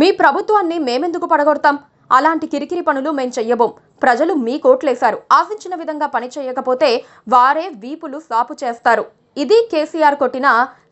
మీ ప్రభుత్వాన్ని మేమెందుకు పడగొడతాం? అలాంటి కిరికిరి పనులు మేం చెయ్యబోం. ప్రజలు మీ కోట్లేశారు. ఆశించిన విధంగా పని చేయకపోతే వారే వీపులు సాపు చేస్తారు. ఇది కేసీఆర్ కొట్టిన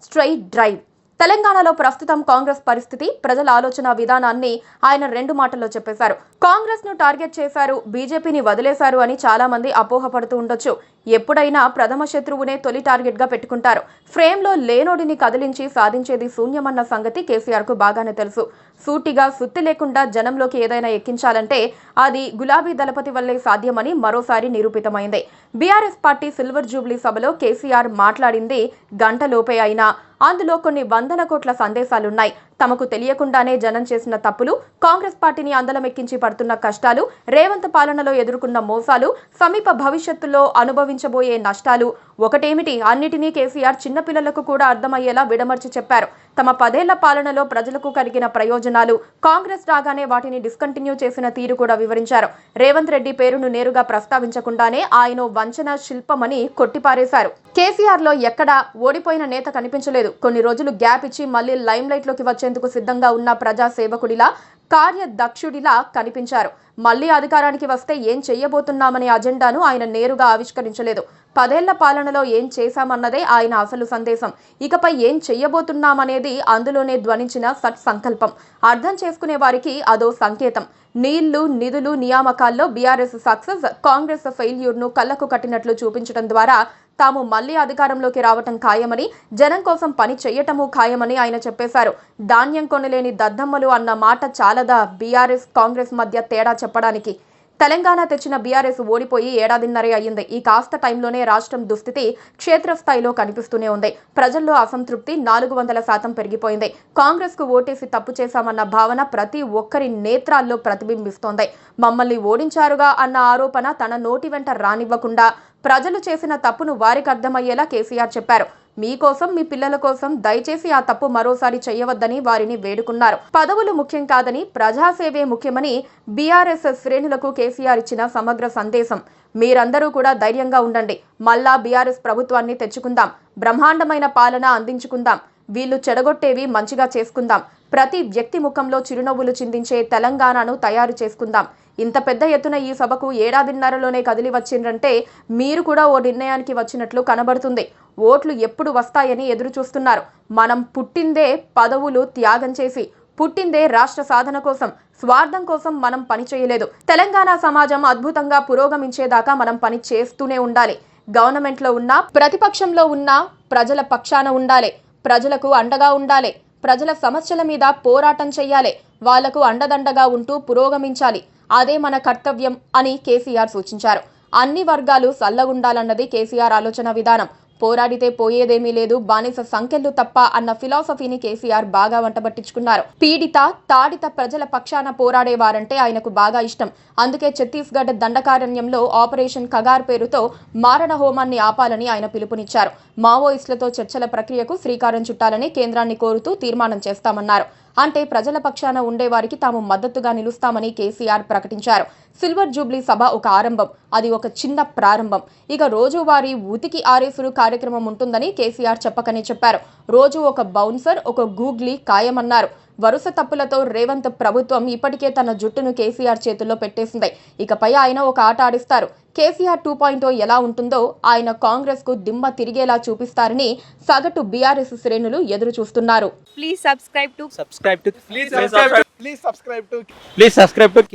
స్ట్రైట్ డ్రైవ్. తెలంగాణలో ప్రస్తుతం కాంగ్రెస్ పరిస్థితి, ప్రజల ఆలోచన విధానాన్ని ఆయన 2 మాటల్లో చెప్పేశారు. కాంగ్రెస్ ను టార్గెట్ చేశారు, బీజేపీని వదిలేశారు అని చాలా మంది అపోహపడుతూ ఉండొచ్చు. ఎప్పుడైనా ప్రథమ శత్రువునే తొలి టార్గెట్ గా పెట్టుకుంటారు. ఫ్రేమ్ లో లేనోడిని కదిలించి సాధించేది శూన్యమన్న సంగతి కేసీఆర్ కు బాగానే తెలుసు. సూటిగా సుత్తి లేకుండా జనంలోకి ఏదైనా ఎక్కించాలంటే అది గులాబీ దళపతి వల్లే సాధ్యమని మరోసారి నిరూపితమైంది. బీఆర్ఎస్ పార్టీ సిల్వర్ జూబ్లీ సభలో కేసీఆర్ మాట్లాడింది గంటలోపే అయినా అందులో కొన్ని వందల కోట్ల సందేశాలున్నాయి. తమకు తెలియకుండానే జనం చేసిన తప్పులు, కాంగ్రెస్ పార్టీని అందలమెక్కించి పడుతున్న కష్టాలు, రేవంత్ పాలనలో ఎదుర్కొన్న మోసాలు, సమీప భవిష్యత్తులో అనుభవించబోయే నష్టాలు ఒకటేమిటి, అన్నిటినీ కేసీఆర్ చిన్నపిల్లలకు కూడా అర్థమయ్యేలా విడమర్చి చెప్పారు. తమ 10 ఏళ్ల పాలనలో ప్రజలకు కలిగిన ప్రయోజనాలు, కాంగ్రెస్ రాగానే వాటిని డిస్కంటిన్యూ చేసిన తీరు కూడా వివరించారు. రేవంత్ రెడ్డి పేరును నేరుగా ప్రస్తావించకుండానే ఆయన వంచన శిల్పమని కొట్టిపారేశారు. కేసీఆర్ లో ఎక్కడా ఓడిపోయిన నేత కనిపించలేదు. కొన్ని రోజులు గ్యాప్ ఇచ్చి మళ్లీ లైమ్ లైట్ లోకి వచ్చేందుకు సిద్ధంగా ఉన్న ప్రజా సేవకుడిలా, కార్యదక్షుడిలా కనిపించారు. మళ్లీ అధికారానికి వస్తే ఏం చెయ్యబోతున్నామనే అజెండాను ఆయన నేరుగా ఆవిష్కరించలేదు. 10 ఏళ్ల పాలనలో ఏం చేశామన్నదే ఆయన అసలు సందేశం. ఇకపై ఏం చెయ్యబోతున్నామనేది అందులోనే ధ్వనించిన సత్ సంకల్పం. అర్థం చేసుకునే వారికి అదో సంకేతం. నీళ్లు, నిధులు, నియామకాల్లో బీఆర్ఎస్ సక్సెస్, కాంగ్రెస్ ఫెయిల్యూర్ ను కళ్లకు కట్టినట్లు చూపించడం ద్వారా తాము మళ్లీ అధికారంలోకి రావటం ఖాయమని, జనం కోసం పని చెయ్యటము ఖాయమని ఆయన చెప్పేశారు. ధాన్యం కొనలేని దద్దమ్మలు అన్న మాట చాలదా బీఆర్ఎస్ కాంగ్రెస్ మధ్య తేడా చెప్పడానికి? తెలంగాణ తెచ్చిన బీఆర్ఎస్ ఓడిపోయి 1.5 ఏళ్లన్నరే అయ్యింది. ఈ కాస్త టైంలోనే రాష్ట్రం దుస్థితి క్షేత్రస్థాయిలో కనిపిస్తూనే ఉంది. ప్రజల్లో అసంతృప్తి 400% పెరిగిపోయింది. కాంగ్రెస్ కు ఓటేసి తప్పు చేశామన్న భావన ప్రతి ఒక్కరి నేత్రాల్లో ప్రతిబింబిస్తోంది. మమ్మల్ని ఓడించారుగా అన్న ఆరోపణ తన నోటి వెంట రానివ్వకుండా ప్రజలు చేసిన తప్పును వారికి అర్థమయ్యేలా కేసీఆర్ చెప్పారు. మీకోసం, మీ పిల్లల కోసం దయచేసి ఆ తప్పు మరోసారి చేయవద్దని వారిని వేడుకున్నారు. పదవులు ముఖ్యం కాదని, ప్రజాసేవే ముఖ్యమని బీఆర్ఎస్ శ్రేణులకు కేసీఆర్ ఇచ్చిన సమగ్ర సందేశం. మీరందరూ కూడా ధైర్యంగా ఉండండి. మళ్ళా బీఆర్ఎస్ ప్రభుత్వాన్ని తెచ్చుకుందాం. బ్రహ్మాండమైన పాలన అందించుకుందాం. వీళ్ళు చెడగొట్టేవి మంచిగా చేసుకుందాం. ప్రతి వ్యక్తి ముఖంలో చిరునవ్వులు చిందించే తెలంగాణను తయారు చేసుకుందాం. ఇంత పెద్ద ఎత్తున ఈ సభకు 1.5 ఏళ్లలోనే కదిలి వచ్చిందంటే మీరు కూడా ఓ నిర్ణయానికి వచ్చినట్లు కనబడుతుంది. ఓట్లు ఎప్పుడు వస్తాయని ఎదురు చూస్తున్నారు. మనం పుట్టిందే పదవులు త్యాగం చేసి, పుట్టిందే రాష్ట్ర సాధన కోసం. స్వార్థం కోసం మనం పని చేయలేదు. తెలంగాణ సమాజం అద్భుతంగా పురోగమించేదాకా మనం పని చేస్తూనే ఉండాలి. గవర్నమెంట్ లో ఉన్నా, ప్రతిపక్షంలో ఉన్నా ప్రజల పక్షాన ఉండాలి. ప్రజలకు అండగా ఉండాలి. ప్రజల సమస్యల మీద పోరాటం చెయ్యాలి. వాళ్లకు అండదండగా ఉంటూ పురోగమించాలి. అదే మన కర్తవ్యం అని కేసీఆర్ సూచించారు. అన్ని వర్గాలు సల్లగుండాలన్నది కేసీఆర్ ఆలోచన విధానం. పోరాడితే పోయేదేమీ లేదు, బానిస సంఖ్యలు తప్ప అన్న ఫిలాసఫీని కేసీఆర్ బాగా వంటబట్టించుకున్నారు. పీడిత, తాడిత ప్రజల పక్షాన పోరాడేవారంటే ఆయనకు బాగా ఇష్టం. అందుకే ఛత్తీస్గఢ్ దండకారణ్యంలో ఆపరేషన్ కగార్ పేరుతో మారణ హోమాన్ని ఆపాలని ఆయన పిలుపునిచ్చారు. మావోయిస్టులతో చర్చల ప్రక్రియకు శ్రీకారం చుట్టాలని కేంద్రాన్ని కోరుతూ తీర్మానం చేస్తామన్నారు. అంటే ప్రజల పక్షాన ఉండేవారికి తాము మద్దతుగా నిలుస్తామని కేసీఆర్ ప్రకటించారు. సిల్వర్ జూబ్లీ సభ ఒక ఆరంభం, అది ఒక చిన్న ప్రారంభం. ఇక రోజువారీ ఉతికి ఆరేసురు కార్యక్రమం ఉంటుందని కేసీఆర్ చెప్పకనే చెప్పారు. రోజు ఒక బౌన్సర్, ఒక గూగ్లీ ఖాయమన్నారు. వరుస తప్పులతో రేవంత్ ప్రభుత్వం ఇప్పటికే తన జుట్టును కేసీఆర్ చేతుల్లో పెట్టేసింది. ఇకపై ఆయన ఒక ఆట ఆడిస్తారు. కేసీఆర్ 2.0 ఎలా ఉంటుందో ఆయన కాంగ్రెస్ కు దిమ్మ తిరిగేలా చూపిస్తారని సగటు బీఆర్ఎస్ శ్రేణులు ఎదురు చూస్తున్నారు. Please subscribe to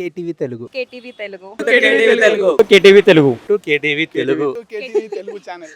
KTV Telugu. KTV Telugu channel.